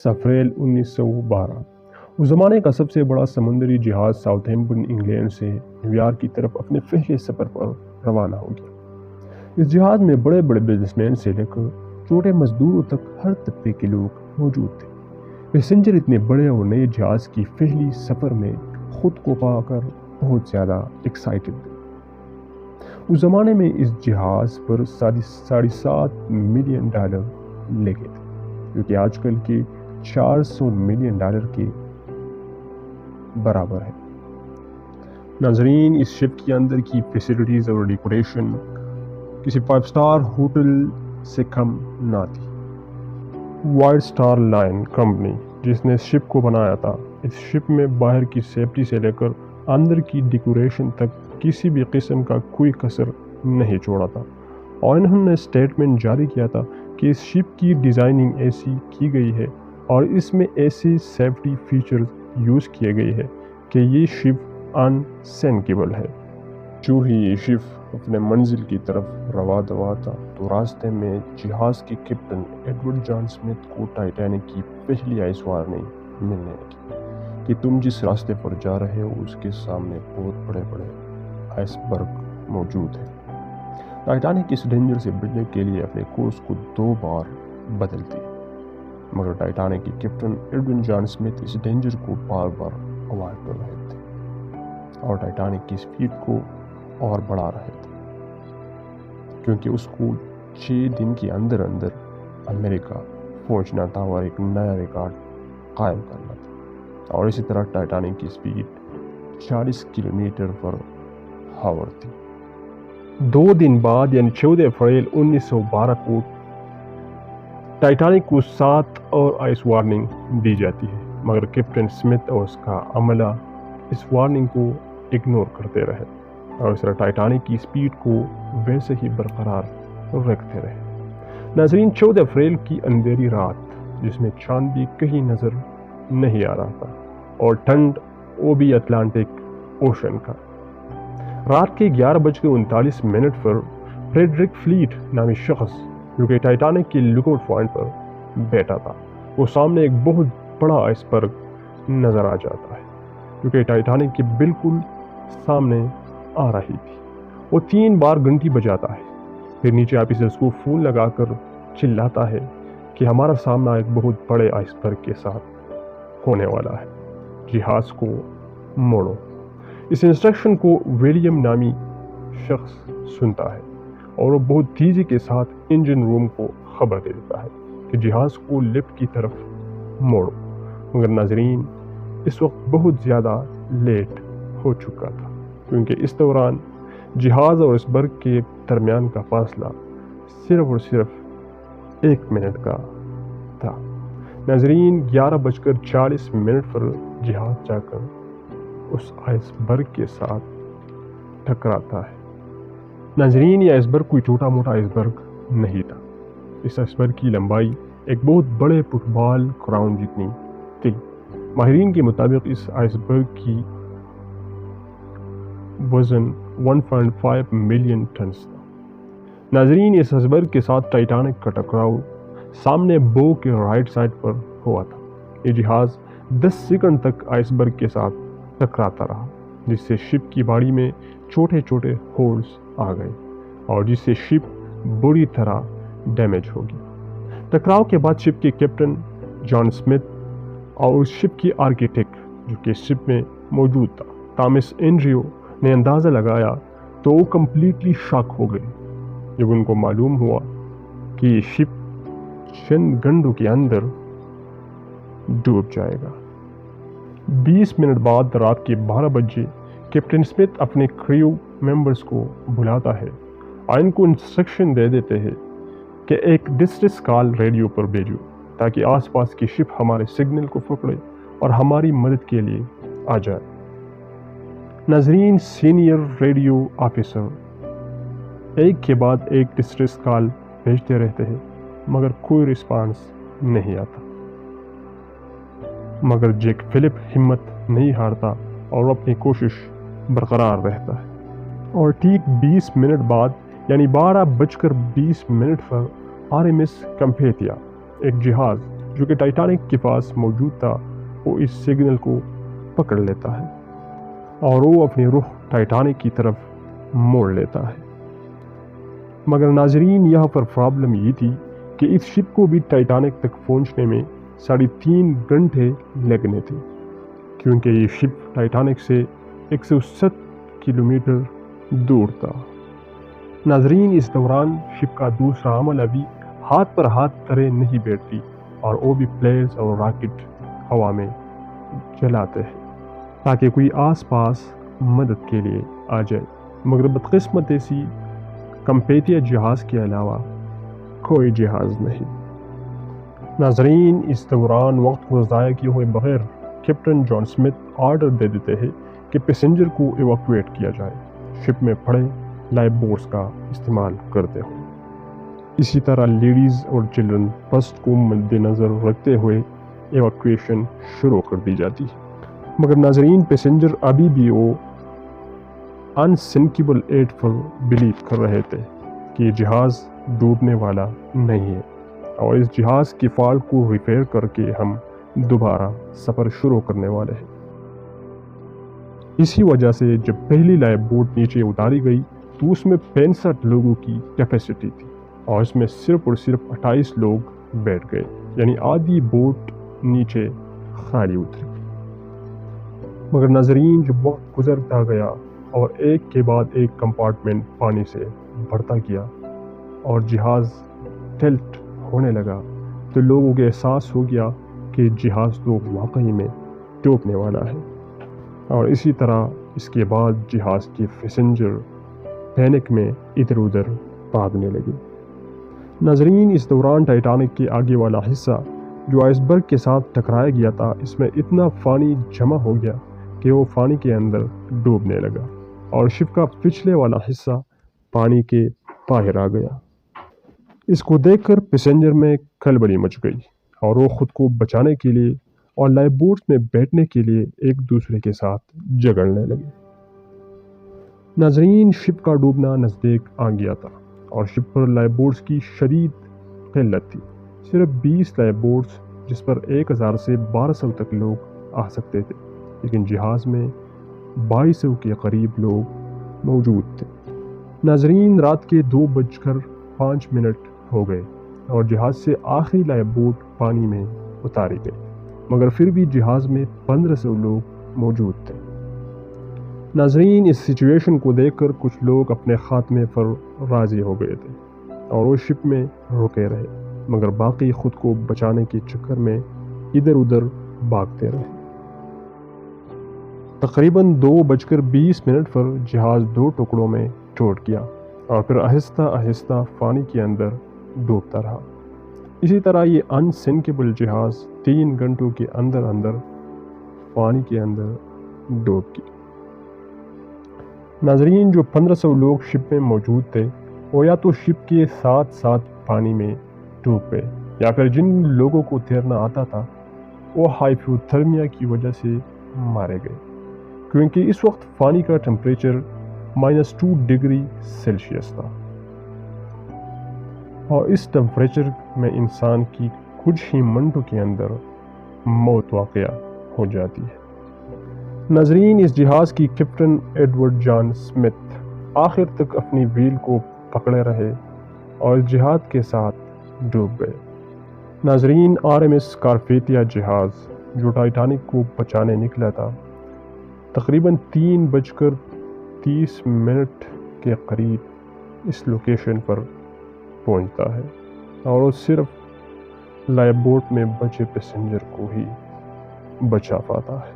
अप्रैल 1912 उस ज़माने का सबसे बड़ा समुद्री जहाज़ साउथहैम्पटन इंग्लैंड से न्यूयॉर्क की तरफ अपने पहले सफ़र पर रवाना हो गया। इस जहाज़ में बड़े बड़े बिजनेसमैन से लेकर छोटे मजदूरों तक हर तबके के लोग मौजूद थे। पैसेंजर इतने बड़े और नए जहाज़ की पहली सफ़र में खुद को पाकर बहुत ज़्यादा एक्साइटेड थे। उस ज़माने में इस जहाज़ पर $7.5 मिलियन लगे थे, जो कि आजकल के $400 मिलियन के बराबर है। नाजरीन, इस शिप के अंदर की फैसिलिटीज़ और डेकोरेशन किसी 5 स्टार होटल से कम ना थी। वाइट स्टार लाइन कंपनी जिसने इस शिप को बनाया था, इस शिप में बाहर की सेफ्टी से लेकर अंदर की डेकोरेशन तक किसी भी किस्म का कोई कसर नहीं छोड़ा था। और इन्होंने स्टेटमेंट जारी किया था कि इस शिप की डिज़ाइनिंग ऐसी की गई है और इसमें ऐसे सेफ्टी फीचर्स यूज़ किए गए हैं कि ये शिप अनसिंकेबल है। जो ही ये शिप अपने मंजिल की तरफ रवा दवा था तो रास्ते में जहाज़ के कैप्टन एडवर्ड जॉन स्मिथ को टाइटैनिक की पहली आइस वार्निंग मिलने लगी कि तुम जिस रास्ते पर जा रहे हो उसके सामने बहुत बड़े बड़े आइसबर्ग मौजूद है। टाइटैनिक इस डेंजर से बचने के लिए अपने कोर्स को 2 बार बदलती, मगर टाइटैनिक के कैप्टन एडविन जॉन स्मिथ इस डेंजर को बार बार अवॉइड कर रहे थे और टाइटैनिक की स्पीड को और बढ़ा रहे थे, क्योंकि उसको 6 दिन के अंदर अंदर अमेरिका पहुंचना था और एक नया रिकॉर्ड कायम करना था। और इसी तरह टाइटैनिक की स्पीड 40 किलोमीटर पर हावर थी। 2 दिन बाद यानी 14 अप्रैल 1912 को टाइटैनिक को 7 और आइस वार्निंग दी जाती है, मगर कैप्टन स्मिथ और उसका अमला इस वार्निंग को इग्नोर करते रहे और इस तरह टाइटैनिक की स्पीड को वैसे ही बरकरार रखते रहे। नाज़रीन, 14 अप्रैल की अंधेरी रात जिसमें चांद भी कहीं नज़र नहीं आ रहा था और ठंड वो भी अटलांटिक ओशन का। रात के 11:39 पर फ्रेडरिक फ्लीट नामी शख्स जो कि टाइटैनिक के लुकआउट पॉइंट पर बैठा था, वो सामने एक बहुत बड़ा आइसबर्ग नज़र आ जाता है जो कि टाइटैनिक के बिल्कुल सामने आ रही थी। वो 3 बार घंटी बजाता है, फिर नीचे ऑफिसर्स को फ़ोन लगाकर चिल्लाता है कि हमारा सामना एक बहुत बड़े आइसबर्ग के साथ होने वाला है, जहाज़ को मोड़ो। इस इंस्ट्रक्शन को विलियम नामी शख्स सुनता है और वो बहुत तेज़ी के साथ इंजन रूम को खबर दे देता है कि जहाज़ को लिफ्ट की तरफ मोड़ो। मगर नाजरीन, इस वक्त बहुत ज़्यादा लेट हो चुका था, क्योंकि इस दौरान जहाज़ और आइसबर्ग के दरमियान का फासला सिर्फ और सिर्फ 1 मिनट का था। नाजरीन, 11:40 पर जहाज़ जाकर उस आइसबर्ग के साथ टकराता है। नाजरीन, ये आइसबर्ग कोई छोटा मोटा आइसबर्ग नहीं था। इस आइसबर्ग की लंबाई एक बहुत बड़े फुटबॉल ग्राउंड जितनी थी। माहिरीन के मुताबिक इस आइसबर्ग की वज़न 1.5 मिलियन टन था। नाजरीन, इस आइसबर्ग के साथ टाइटैनिक का टकराव सामने बो के राइट साइड पर हुआ था। ये जहाज़ 10 सेकंड तक आइसबर्ग के साथ टकराता रहा, जिससे शिप की बॉडी में छोटे छोटे होल्स आ गए और जिससे शिप बुरी तरह डैमेज होगी। टकराव के बाद शिप के कैप्टन जॉन स्मिथ और उस शिप की आर्किटेक्ट जो कि शिप में मौजूद था, थॉमस एंड्रयू, ने अंदाज़ा लगाया तो वो कम्प्लीटली शॉक हो गए जब उनको मालूम हुआ कि ये शिप चंद घंटों के अंदर डूब जाएगा। 20 मिनट बाद रात के 12 बजे कैप्टन स्मिथ अपने क्रू मेंबर्स को बुलाता है और इनको इंस्ट्रक्शन दे देते हैं कि एक डिस्ट्रेस कॉल रेडियो पर भेजो ताकि आसपास की शिप हमारे सिग्नल को पकड़े और हमारी मदद के लिए आ जाए। नाजरीन, सीनियर रेडियो ऑफिसर एक के बाद एक डिस्ट्रेस कॉल भेजते रहते हैं, मगर कोई रिस्पांस नहीं आता। मगर जैक फिलिप हिम्मत नहीं हारता और अपनी कोशिश बरकरार रहता है और ठीक 20 मिनट बाद यानी 12:20 पर RMS कैम्पेथिया एक जहाज़ جو کہ ٹائٹینک کے پاس موجود تھا وہ اس سگنل کو پکڑ لیتا ہے اور وہ اپنی رخ ٹائٹینک کی طرف موڑ لیتا ہے۔ مگر ناظرین یہاں پر پرابلم یہ تھی کہ اس شپ کو بھی ٹائٹینک تک پہنچنے میں 3.5 گھنٹے لگنے تھے، کیونکہ یہ شپ ٹائٹینک سے 160 کلومیٹر دور تھا۔ ناظرین اس دوران شپ کا دوسرا عمل ابھی ہاتھ پر ہاتھ دھرے نہیں بیٹھتی اور وہ بھی پلیئرز اور راکٹ ہوا میں جلاتے ہیں تاکہ کوئی آس پاس مدد کے لیے آ جائے، مگر بدقسمتی سی کمپیتیا جہاز کے علاوہ کوئی جہاز نہیں۔ ناظرین اس دوران وقت کو ضائع کیے ہوئے بغیر کیپٹن جان سمتھ آرڈر دے دیتے ہیں کہ پیسنجر کو ایواکویٹ کیا جائے، شپ میں پڑے لائف بوٹس کا استعمال کرتے ہوئے۔ اسی طرح لیڈیز اور چلڈرن فرسٹ کو مد نظر رکھتے ہوئے ایواکویشن شروع کر دی جاتی ہے، مگر ناظرین پیسنجر ابھی بھی وہ انسنکیبل ایٹ پر بلیو کر رہے تھے کہ یہ جہاز ڈوبنے والا نہیں ہے اور اس جہاز کی فالٹ کو ریپیئر کر کے ہم دوبارہ سفر شروع کرنے والے ہیں۔ اسی وجہ سے جب پہلی لائف بوٹ نیچے اتاری گئی تو اس میں 65 لوگوں کی کیپیسٹی تھی اور اس میں صرف اور صرف 28 لوگ بیٹھ گئے، یعنی آدھی بوٹ نیچے خالی اتری۔ مگر ناظرین جب وقت گزرتا گیا اور ایک کے بعد ایک کمپارٹمنٹ پانی سے بھرتا گیا اور جہاز ٹلٹ ہونے لگا تو لوگوں کو احساس ہو گیا کہ جہاز تو واقعی میں ڈوبنے والا ہے، اور اسی طرح اس کے بعد جہاز کے پیسنجر پینک میں ادھر ادھر بھاگنے لگے۔ ناظرین اس دوران ٹائٹینک کے آگے والا حصہ جو آئس برگ کے ساتھ ٹکرایا گیا تھا، اس میں اتنا پانی جمع ہو گیا کہ وہ پانی کے اندر ڈوبنے لگا اور شپ کا پچھلے والا حصہ پانی کے باہر آ گیا۔ اس کو دیکھ کر پیسنجر میں کھلبلی مچ گئی اور وہ خود کو بچانے کے لیے اور لائف بوٹس میں بیٹھنے کے لیے ایک دوسرے کے ساتھ جھگڑنے لگے۔ ناظرین شپ کا ڈوبنا نزدیک آ گیا تھا اور شپ پر لائف بوٹس کی شدید قلت تھی، صرف 20 لائف بوٹس جس پر 1000 سے 1200 تک لوگ آ سکتے تھے، لیکن جہاز میں 2200 کے قریب لوگ موجود تھے۔ ناظرین رات کے 2:05 ہو گئے اور جہاز سے آخری لائف بوٹ پانی میں اتاری گئی، مگر پھر بھی جہاز میں 1500 لوگ موجود تھے۔ ناظرین اس سچویشن کو دیکھ کر کچھ لوگ اپنے خاتمے پر راضی ہو گئے تھے اور وہ شپ میں رکے رہے، مگر باقی خود کو بچانے کے چکر میں ادھر ادھر بھاگتے رہے۔ تقریباً 2:20 پر جہاز 2 ٹکڑوں میں ٹوٹ گیا اور پھر آہستہ آہستہ پانی کے اندر ڈوبتا رہا۔ اسی طرح یہ انسنکیبل جہاز 3 گھنٹوں کے اندر اندر پانی کے اندر ڈوب گیا۔ ناظرین جو 1500 لوگ شپ میں موجود تھے وہ یا تو شپ کے ساتھ ساتھ پانی میں ڈوب گئے یا پھر جن لوگوں کو تیرنا آتا تھا وہ ہائپوتھرمیا کی وجہ سے مارے گئے، کیونکہ اس وقت پانی کا ٹمپریچر -2 ڈگری سیلسیس تھا اور اس ٹمپریچر میں انسان کی کچھ ہی منٹوں کے اندر موت واقع ہو جاتی ہے۔ ناظرین اس جہاز کی کیپٹن ایڈورڈ جان سمتھ آخر تک اپنی ویل کو پکڑے رہے اور اس جہاز کے ساتھ ڈوب گئے۔ ناظرین RMS کارپیتیا جہاز جو ٹائٹینک کو بچانے نکلا تھا تقریباً 3:30 کے قریب اس لوکیشن پر پہنچتا ہے اور وہ صرف لائف بوٹ میں بچے پیسنجر کو ہی بچا پاتا ہے۔